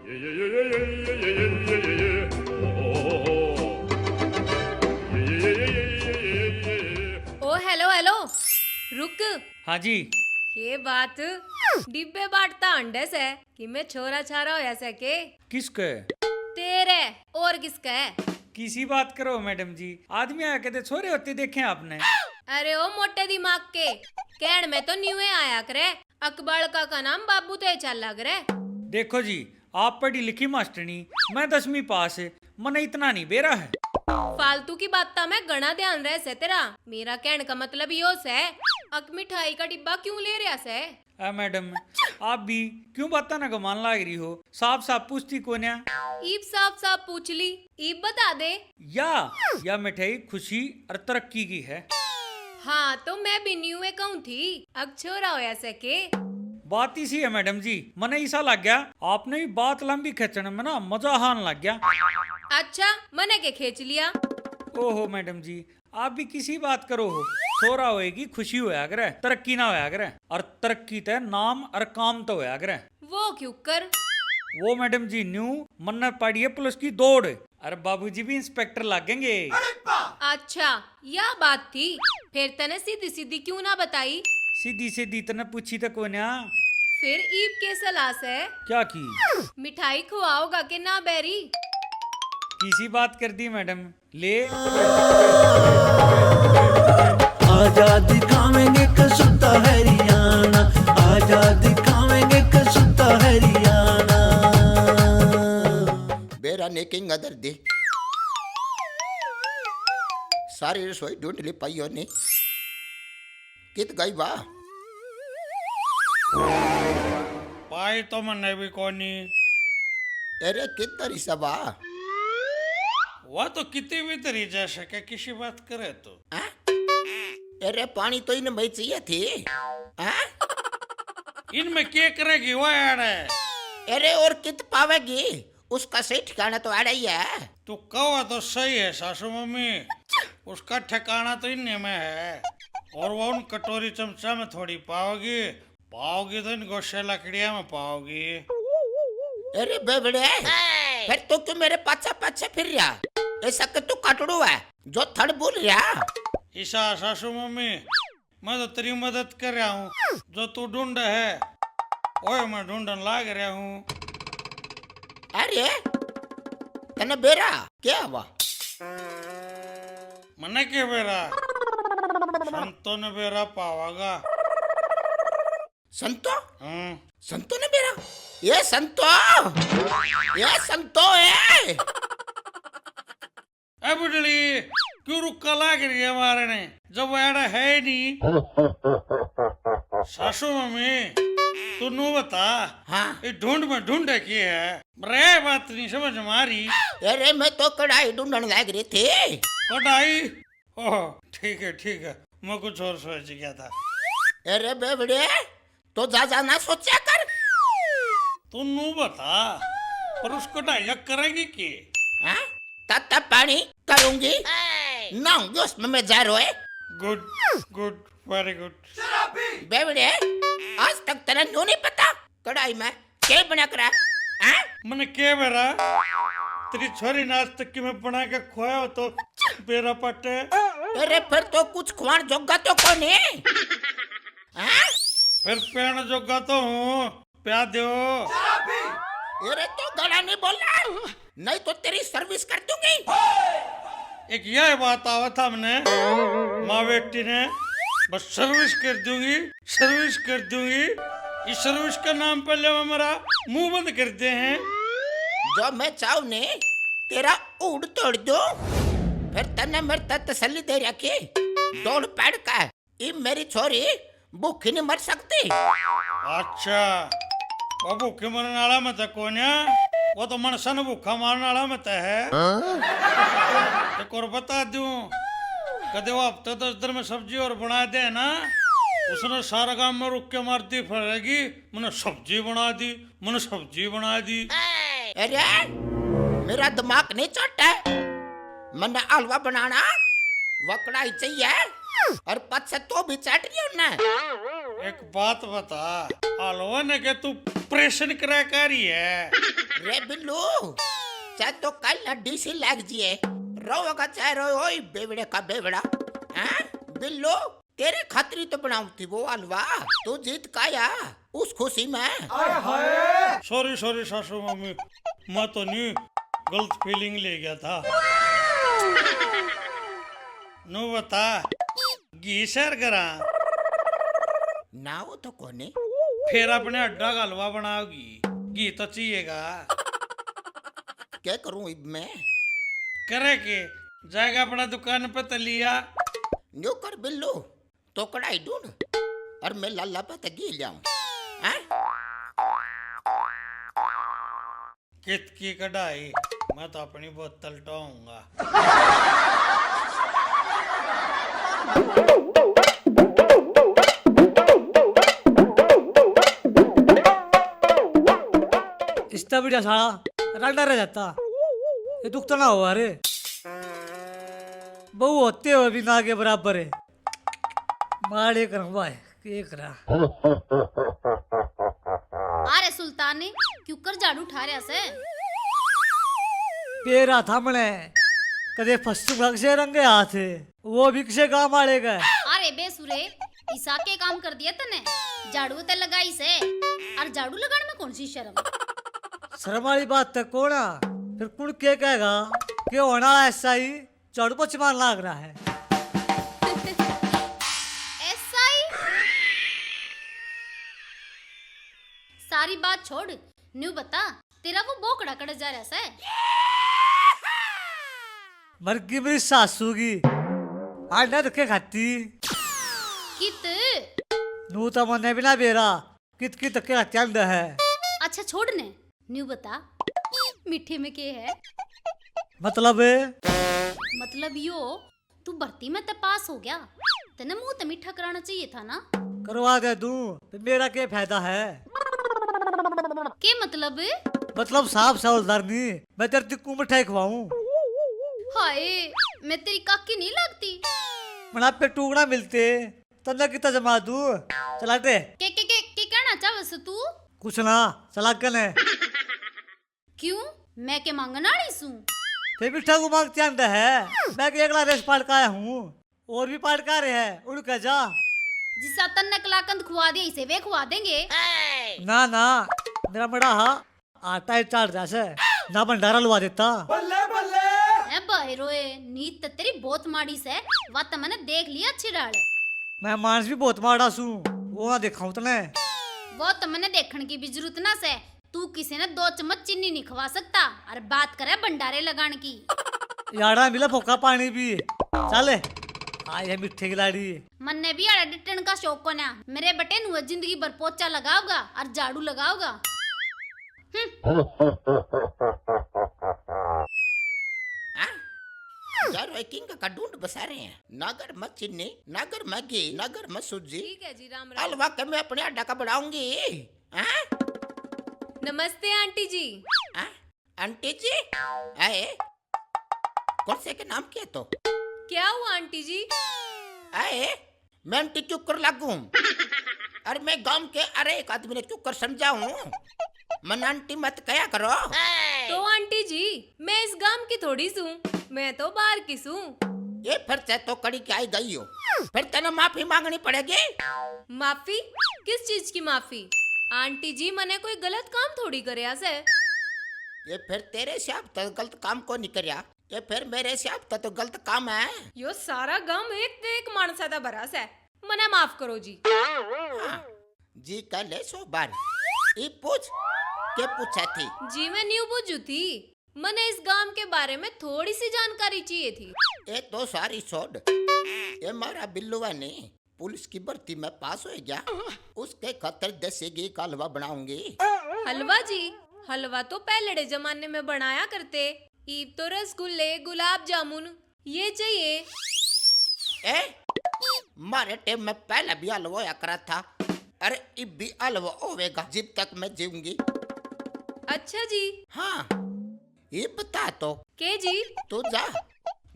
ओ hello hello रुक। हाँ जी। ये बात डिब्बे बांटता अंडे से कि मैं छोरा छारा हो ऐसे के किसके? तेरे और किसका है? किसी बात करो मैडम जी, आदमी आया कहते छोरे होते देखे आपने। अरे ओ मोटे दिमाग के कहण में तो न्यूए आया करे, अकबर का नाम बाबू तो चल लग रहे। देखो जी, आप पढ़ी लिखी मास्टरनी, मैं 10वीं पास है, मने इतना नहीं बेरा है। फालतू की बात में घना ध्यान रहे से तेरा। मेरा कहने का मतलब यो से अक मिठाई का डिब्बा क्यों ले रहा से? मैडम आप भी क्यों बाता ना गमान लाग रही हो, साफ साफ पूछती को ना। ईब साफ साफ पूछ ली, ईब बता दे। या मिठाई खुशी और तरक्की की है। हाँ तो मैं भी न्यूए कहूँ थी, अब छोरा हो ऐसे के। बात इसी है मैडम जी, मने ऐसा लग गया आपने भी बात लंबी खींचने में ना मजा हान लग गया। अच्छा मने के खींच लिया। ओहो मैडम जी, आप भी किसी बात करो हो, छोरा होएगी खुशी होया करे, तरक्की ना होया करे, और तरक्की ते नाम और काम तो होया करे। वो क्यों कर? वो मैडम जी न्यू मन्नत पड़ी है पुलिस की दौड़, अरे बाबूजी भी इंस्पेक्टर लगेंगे। अच्छा यह बात थी, फिर तने सीधी सीधी क्यों ना बताई? सीधी सीधी तने पूछी तो को ना। फिर ईब के सलाह से क्या की? मिठाई खुआओगा के ना बेरी? किसी बात कर दी मैडम, ले आजा दिखावेंगे कसुता हरियाणा, आजा दिखावेंगे कसुता हरियाणा। बेरा ने किंग अदर दे सारी रसोई ढूंढ ली पाइयों ने, कित गई बा? पाई तो मने भी कोनी। अरे कित तरी सबा? वह तो कितनी भी तरी जा सके किसी बात करे तो। अरे पानी तो इन्हें भाई चाहिए थी। इनमें क्या करेगी वो यार है। अरे और कित पावेगी? उसका सही ठिकाना तो आड़ा ही है। तू कहो तो सही है सासू मम्मी, उसका ठिकाना तो इन्हें में है, और वो उन कटोरी चमचा में थोड़ी पाओगी, पाओगी तो इन गोशे लकड़िया में पाओगी। अरे बेबड़े, फिर तो क्यों मेरे पाछा पाछा फिर रहा? ऐसा कि तू कटड़ू है जो थड़ बोल रहा। ईशा सासू मम्मी, मैं तो तेरी मदद कर रहा हूँ, जो तू ढूंढ है ओए मैं ढूंढन लाग रहा हूँ। अरे तने बेरा क्या हुआ? मने के बेरा संतो ने बेरा पावागा। संतो? हाँ संतो ने बेरा? ये संतो है। ए बुढ़ली, क्यों रुक्का लाग रही है हमारे ने, जब वो एड़ा है ही नहीं। सासू मम्मी तू नू बता, हाँ ये ढूंढ में ढूंढे की है, रे बात नहीं समझ मारी। अरे मैं तो कढ़ाई ढूंढने लग रही थी। कढ़ाई? ओह ठीक है, मैं कुछ और सोच गया था। अरे बेबड़े तो जा ना सोचा कर। तू नू बता, पर उसको कढ़ाई करेगी की? हाँ तत्ता पानी करूंगी, नहाऊंगी उसमें मैं जा रहा है। Good very good. बेबड़े आज तक तेरा न्यू नहीं पता कढ़ाई में क्या बना करा? हाँ मैंने क्या बेरा तेरी छोरी ने आज तक की मैं बना के खोया हो तो बेरा पटे। अरे फिर तो कुछ खुआन जोगा तो कौन है? हाँ फिर पेड़ जोगा तो हूँ, प्या दो। अरे तो गला नहीं बोलना, नहीं तो तेरी सर्विस कर दूंगी। एक यह बात आवा था हमने माँ बेटी ने, बस सर्विस कर दूंगी। इस सर्विस का नाम पे ले हमारा मुंह बंद करते हैं। जो मैं चाहूं ने तेरा उड़ तोड़ दो, फिर तन्ने मेरे तक तसल्ली दे रखी दौड़ पैड़ का। ये मेरी छोरी भूखी नहीं मर सकती। अच्छा वो भूखे मरने वाला मत है कौन है? वो तो मनसन भूखा मारने वाला मत है। एक और बता दूं, कदे वो हफ्ते 10 दिन में सब्जी और बना दे ना, उसने सारा काम में रुक के मारती फिरेगी, मैंने सब्जी बना दी। अरे मेरा दिमाग नहीं चलता, मैंने हलवा बनाना वकड़ाई चाहिए और पत्ते तो भी चाट रही हो ना। एक बात बता, हलवा ने के तू ऑपरेशन करा कर रही है, रे बिल्लू चाहे तो कल ना डीसी लग जिए रोगा चाहे रो ओए बेवड़े का बेवड़ा हैं बिल्लू तेरे खातिर तो बनाऊ थी वो हलवा तू जीत काया उस खुशी में सॉरी सॉरी सासू मम्मी, मैं तो नहीं गलत फीलिंग ले गया था। नो बता घी शेयर करा ना वो तो कोने फिर अपने अड्डा का हलवा बनाओगी, घी तो चाहिएगा। क्या करूं इब मैं करे के जाएगा अपना दुकान पे तलिया। न्यू कर बिल्लू तो कढ़ाई ढूंढ और मैं लाला पे तगी जाऊं हैं कित की कढ़ाई, मैं तो अपनी बोतल टोऊंगा। इतना बढ़िया साला रगड़ा रह जाता, ये दुख तो ना हुआ रे। बहु होते हुए भी ना के बराबर है। मारे करवा है के करा। अरे सुल्तान ने क्यों कर झाड़ू उठा रहा से? पेरा था मने कदे फस्तु भग से रंगे हाथ है, वो भी किसे काम आड़ेगा। अरे बेसुरे ईसा के काम कर दिया तने, झाड़ू ते लगाई से और झाड़ू लगाने में कौन सी शर्म? शर्म वाली बात तक कोना फिर कुण के कहेगा कि होना ऐसा ही झाड़ू पर चमान लाग रहा है। ऐसा ही सारी बात छोड़, न्यू बता तेरा वो बोकड़ा कड़ जा रहा है। मर गई मेरी सासू की आटा धक्के खाती कित नू तो मने बिना बेरा कित की धक्के खाती अंदर है। अच्छा छोड़ ने, न्यू बता मीठे में के है? मतलब मतलब यो तू भर्ती में तो पास हो गया, तेने मुंह तो मीठा कराना चाहिए था ना। करवा दे दूं तो मेरा क्या फायदा है? के मतलब साफ सौलदार नहीं, मैं तेरे को मिठाई खवाऊं। हाय मैं तेरी काकी नहीं लगती। मना पे टुकड़ा मिलते तन्ना कितना जमा दूं। चला दे के कहना चाहस तू? कुछ ना चला कने क्यों मैं के मांगना रही सू? फिर मिठा को मांगते अंदर है। मैं के अगला रेस पाड़ का आया हूँ, और भी पाड़ का रहे हैं उड़ के जा। जिसा तन्ने कलाकंद खुआ दिया इसे वे खुआ देंगे। ना ना मेरा बड़ा हा आटा ही चाट जैसे ना भंडारा लुआ देता। ए बहरोए नीत तो तेरी बहुत माड़ी से, वात मैंने देख लिया अच्छी डाल। मैं मानस भी बहुत माड़ा सू, वो ना दिखाऊं तने। वो तो मैंने देखने की भी जरूरत ना से, तू किसी ने 2 चम्मच चीनी नहीं खवा सकता और बात करे भंडारे लगाने की। याड़ा मिला फोका पानी भी चले आए है मिठे गिलाड़ी। मन्ने भी आड़ा डिटन का शौक को ना, मेरे बटे नु जिंदगी भर पोचा लगाओगा और झाड़ू लगाओगा। यार किंग का ढूंढ बसा रहे हैं। नागर मत चिन्नी, नागर मैगी, नागर मत सूजी। ठीक है जी, राम राम। हलवा के मैं अपने अड्डा का बढ़ाऊंगी। हाँ? नमस्ते आंटी जी। हाँ? आंटी जी आए कौन से के नाम क्या तो? क्या हुआ आंटी जी? आए मैं आंटी क्यों कर लागू? अरे मैं गांव के अरे एक आदमी ने क्यों कर समझाऊं? मन आंटी मत कया करो। तो आंटी जी मैं इस गांव की थोड़ी सूं, मैं तो बाहर की सूं। ये फिर से तो कड़ी क्या आई गई हो, फिर तेने माफी मांगनी पड़ेगी। माफी? किस चीज की माफी? आंटी जी मैंने कोई गलत काम थोड़ी करया से। ये फिर तेरे से अब तक गलत काम को नहीं करया, ये फिर मेरे से अब तक तो गलत काम है। यो सारा गांव एक मानसा दा भरा से, मने माफ करो जी। हाँ, जी कह ले 100 बार। ये पूछ के पूछा थी? जी मैं न्यू बुझू थी, मने इस गांव के बारे में थोड़ी सी जानकारी चाहिए थी। ये तो सारी छोड़, ये मारा बिल्लुआ ने पुलिस की भर्ती में पास हो गया, उसके खातिर देसी घी का हलवा बनाऊंगी। हलवा जी? हलवा तो पहले जमाने में बनाया करते, ईब तो रसगुल्ले गुलाब जामुन ये चाहिए। ए मारे टाइम में पहले भी हलवा या करा था, अरे इब भी हलवा होवेगा जब तक मैं जीऊंगी। अच्छा जी। हाँ ये बता तो के जी? तू जा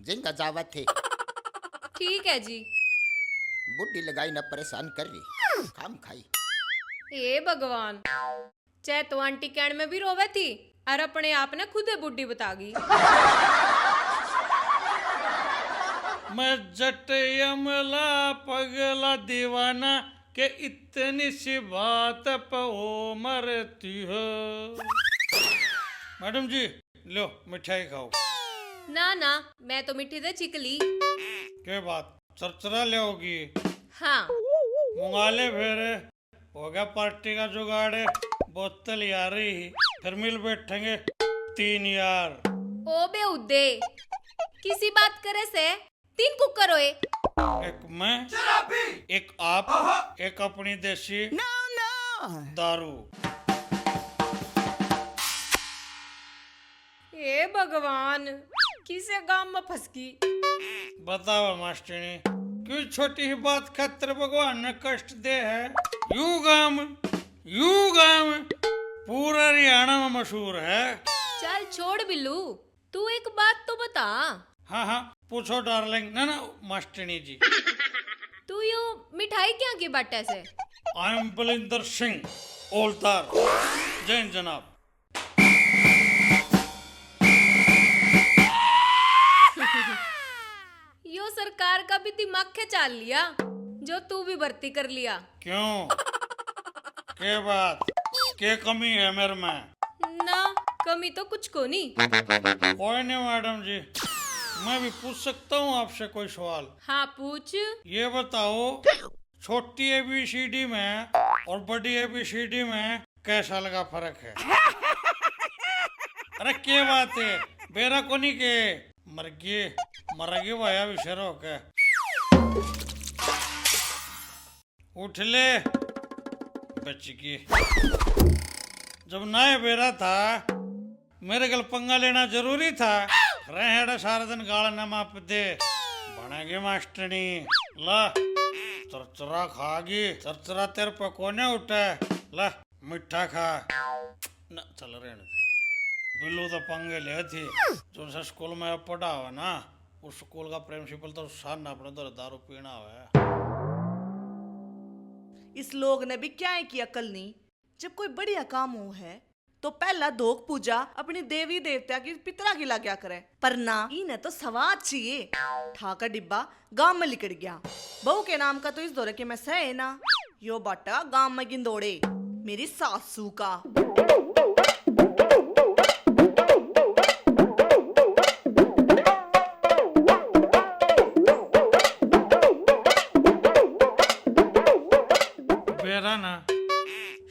जिंगा जावा थे। ठीक है जी। बुढ़ी लगाई ना परेशान कर रही, खाम खाई। ए भगवान, चाहे तो आंटी कैण में भी रोवे थी, और अपने आप ने खुदे बुढ़ी बता गई। मैं जट यमला पगला दीवाना के इतनी सी बात पे ओ मरती हो। मैडम जी लो मिठाई खाओ। ना ना, मैं तो मिठी दे चिकली। क्या बात चरचरा ले होगी? हाँ मंगा ले फिर, हो गया पार्टी का जुगाड़। बोतल यार ही फिर मिल बैठेंगे 3 यार। ओ बे उदे, किसी बात करे से 3 कुकर होए। एक मैं, एक आप, एक अपनी देसी दारू। हे भगवान, किसे गांव में फंस गई। बताओ मास्टरनी, क्यों छोटी ही बात खातिर भगवान ने कष्ट दे है? यू गांव पूरा हरियाणा में मशहूर है। चल छोड़ बिल्लू, तू एक बात तो बता। हाँ पूछो डार्लिंग। ना मास्टरनी जी। तू यू मिठाई क्या की बाटे से? I am Balinder Singh Oltar. जय हिंद जनाब। यो सरकार का भी दिमाग खिंचाल लिया, जो तू भी भर्ती कर लिया। क्यों? के बात के कमी है मेरे में? ना कमी तो कुछ को नहीं। कोई नहीं मैडम जी, मैं भी पूछ सकता हूँ आपसे कोई सवाल? हाँ पूछ। ये बताओ, छोटी ABCD में और बड़ी ABCD में कैसा लगा फर्क है? अरे क्या बात है, बेरा को नहीं के मरगी भाया विषय के उठ ले बच की। जब नए बेरा था मेरे गल पंगा लेना जरूरी था। रहेड़ा सारा दिन गाल न माप दे बनेगी मास्टरनी। ला चरचरा खागी, चरचरा तेरे पे कोने उठे। ला मिठा खा न। चल रहने बिल्लू तो पंगे ले थी। जो सा स्कूल में पढ़ा हुआ ना, उस स्कूल का प्रिंसिपल तो सान अपने तो दारू पीना हुआ है। इस लोग ने भी क्या है कि अकल नहीं। जब कोई बढ़िया काम हो है तो पहला धोक पूजा अपनी देवी देवता की पितरा की लाग्या करे, पर ना इन्हें तो सवाद चाहिए। ठाकर डिब्बा गांव में लिकड़ गया। बहू के नाम का तो इस दौरे के में सहे ना। यो बाटा गांव में गिंदोड़े मेरी सासू का। बेरा ना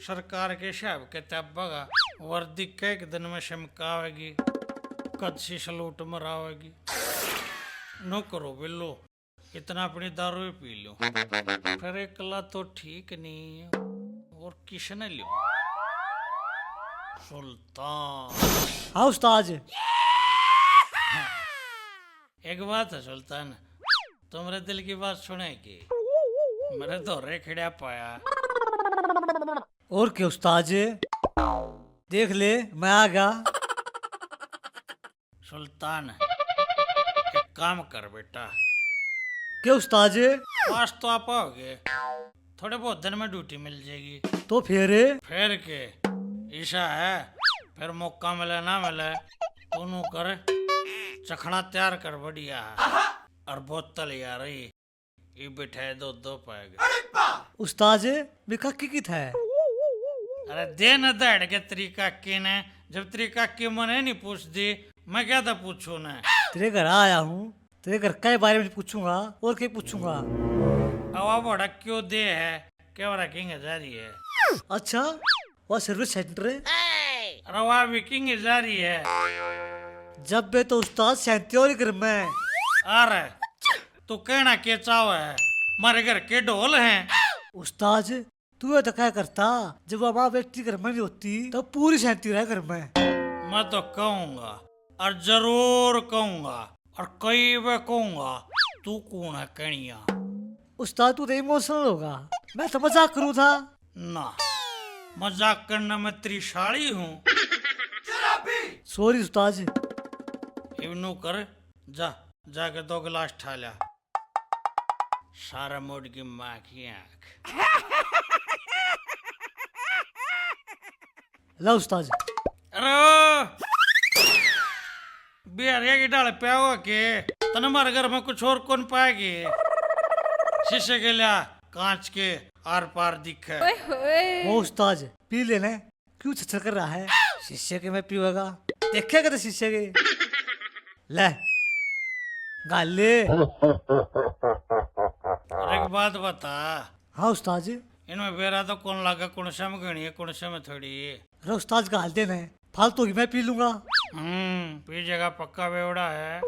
सरकार के हिसाब किताब बगा वर्दी के एक दिन में चमकावेगी, कच्ची सलूट मरावेगी। नो करो बिल्लो, इतना अपनी दारू ही पी लो। फिर एकला तो ठीक नहीं और किसने लियो? सुल्तान। हाँ उस्ताद। एक बात है सुल्तान, तुम्हारे दिल की बात सुनेगी। मेरे दौरे खिड़ा पाया। और क्या उस्ताद, देख ले मैं आ गया। सुल्तान एक काम कर बेटा, क्या उस्ताद? पास तो आप आओगे, थोड़े बहुत दिन में ड्यूटी मिल जाएगी। तो फिर फिर के ईशा है, फिर मौका मिले ना मिले दोनों कर चखना तैयार कर बढ़िया। और बोतल यार ये बिठाए दो पाएगा। उस्ताद बिका की था। अरे दे न दड़ के तरीका की ने, जब तरीका की मने नहीं पूछ दी मैं क्या था पूछू न। तेरे घर आया हूँ, तेरे घर के बारे में पूछूंगा और क्या पूछूंगा। अब बड़ा क्यों दे है, क्या रखेंगे जा रही है? अच्छा वह सर्विस सेंटर है। अरे वहाँ विकिंग जा रही है। जब बे तो उस्ताद सैंती और घर में। अरे तू कहना के चाव है, हमारे घर के ढोल हैं। उस्ताद तू ये तो क्या करता, जब हमारा बेटी घर में नहीं होती तो पूरी सैंती रहे घर में। मैं तो कहूंगा और जरूर कहूंगा और कई बार कहूंगा, तू कौन है कणिया? उस्ताद तू तो इमोशनल होगा, मैं तो मजाक करूँ था ना। मजाक करना मैं त्रिशाली हूँ। सॉरी उस्ताद। इवनू कर जाके 2 गिलास ठा लिया। सारा मोड़ की माँ की आँख। ला उस्ताद। अरे बिहारिया की डाल पे हुआ के तन हमारे घर में कुछ और कौन पाएगी शीशे के लिया कांच के आर पार दिखे वो उस्ताद पी लेने क्यों छछर कर रहा है? शीशे के में पीएगा, देखेगा तो शीशे के। ले गाले। और एक बात बता, हाँ उस्ताद जी। इनमें बेरा तो कौन लगा, कौन सा में गणी है, कौन सा में थोड़ी। अरे उस्ताद गाल देने फालतू की मैं पी लूंगा। पी जगह पक्का बेवड़ा है,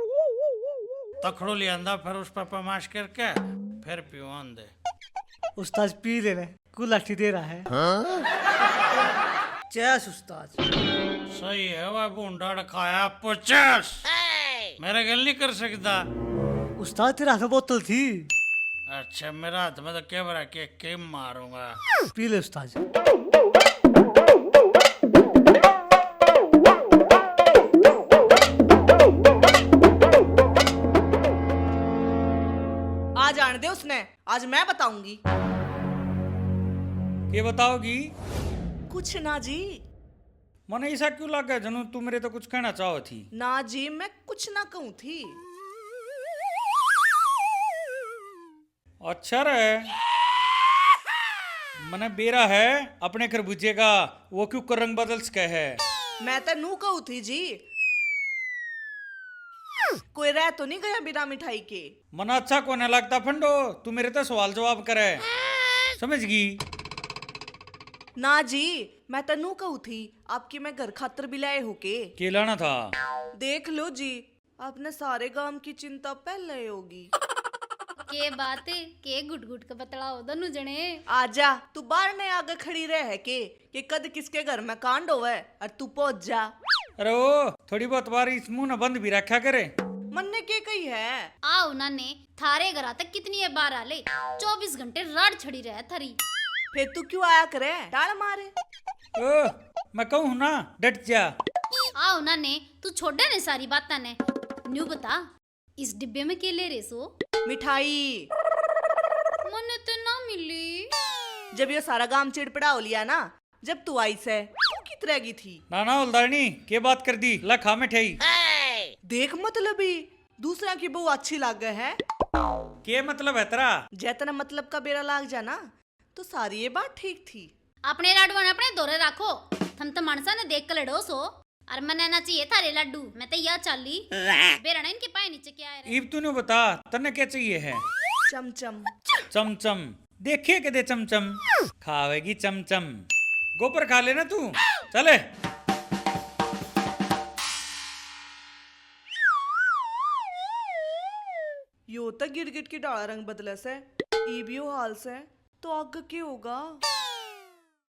तखड़ो ले आंदा फिर उस पर पमाश करके फिर पीवान दे। उस्ताद पी लेने को लाठी दे रहा है। चैस उस्ताद। सही है वह बूंदा खाया 50 मेरे गल नहीं कर सकता। उस्ताद तेरे हाथ में बोतल थी। अच्छा मेरा हाथ में तो कैमरा के मारूंगा। पी ले उस्ताद। आज आने दे उसने, आज मैं बताऊंगी। ये बताओगी? कुछ ना जी। मने ऐसा क्यों लगा जनू तू मेरे तो कुछ कहना चाहो थी? ना जी मैं कुछ ना कहूं थी। अच्छा रे, मने बेरा है अपने खरबूजे का, वो क्यों कर रंग बदल सके है? मैं तो नू कहूं थी जी, कोई रह तो नहीं गया बिना मिठाई के। मना अच्छा कोने लगता फंडो, तू मेरे तो सवाल जवाब करे, समझ गई? ना जी मैं तो नू कहूं थी, आपकी मैं घर खातर भी लाए हो के लाना था? देख लो जी, आपने सारे गांव की चिंता पहले होगी। के बात है के गुट गुट का बतलाओ दोनों जने। आजा तू बाहर ने आगे खड़ी रह है के कद किसके घर में कांड होवे और तू पहुंच जा। अरे ओ थोड़ी बहुत बार इस मुंह न बंद भी रखा करे। मन्ने के कही है? आओ नाने थारे घर तक कितनी है बार आले 24 घंटे राड छड़ी रहे थरी। फिर तू क्यों आया करे डाल मारे? ओ मैं कहूँ ना डट जा। आओ नाने तू छोड़े ने सारी बातें ने, न्यू बता इस डिब्बे में के ले रहे सो? मिठाई। मने तो ना मिली। जब ये सारा गांव चिड़पड़ा हो लिया ना, जब तू आई से तू कित रह गई थी? ना उल्दारनी के बात कर दी, ला खा मिठाई। देख मतलब ही दूसरा की बहू अच्छी लागे है। के मतलब है तेरा? जैतना मतलब का बेरा लाग जाना तो सारी ये बात ठीक थी। अपने लाडू ने अपने दौरे रखो, थम तो मानसा ने देख कर लड़ो सो। और मने ना चाहिए थारे लड्डू, मैं तो यह चाली बेरा इनके पाए नीचे क्या है। ईब तूने बता तन्ने क्या चाहिए है? चमचम। चमचम देखे के दे चमचम, खावेगी चमचम। गोपर खा लेना तू, चले। यो तो गिरगिट की डाला रंग बदले से, ई भी हाल से तो आगे क्या होगा?